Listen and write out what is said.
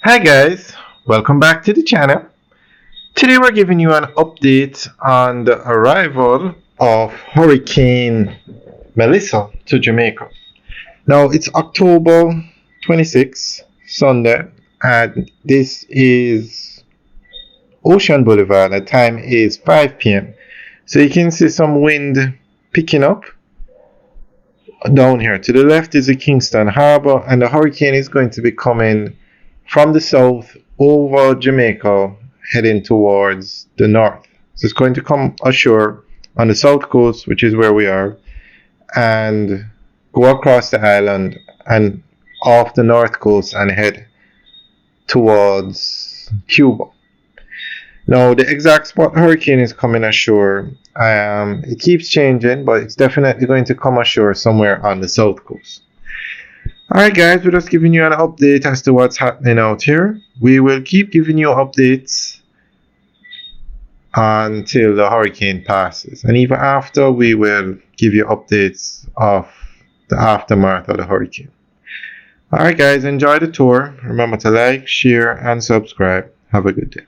Hi guys, welcome back to the channel. Today we're giving you an update on the arrival of Hurricane Melissa to Jamaica. Now it's October 26th, Sunday, and this is Ocean Boulevard. The time is 5 p.m. So you can see some wind picking up down here. To the left is the Kingston Harbor, and the hurricane is going to be coming from the south over Jamaica, heading towards the north. So it's going to come ashore on the south coast, which is where we are, and go across the island and off the north coast and head towards Cuba. Now, the exact spot the hurricane is coming ashore, it keeps changing, but it's definitely going to come ashore somewhere on the south coast. Alright guys, we're just giving you an update as to what's happening out here. We will keep giving you updates until the hurricane passes. And even after, we will give you updates of the aftermath of the hurricane. Alright guys, enjoy the tour. Remember to like, share, and subscribe. Have a good day.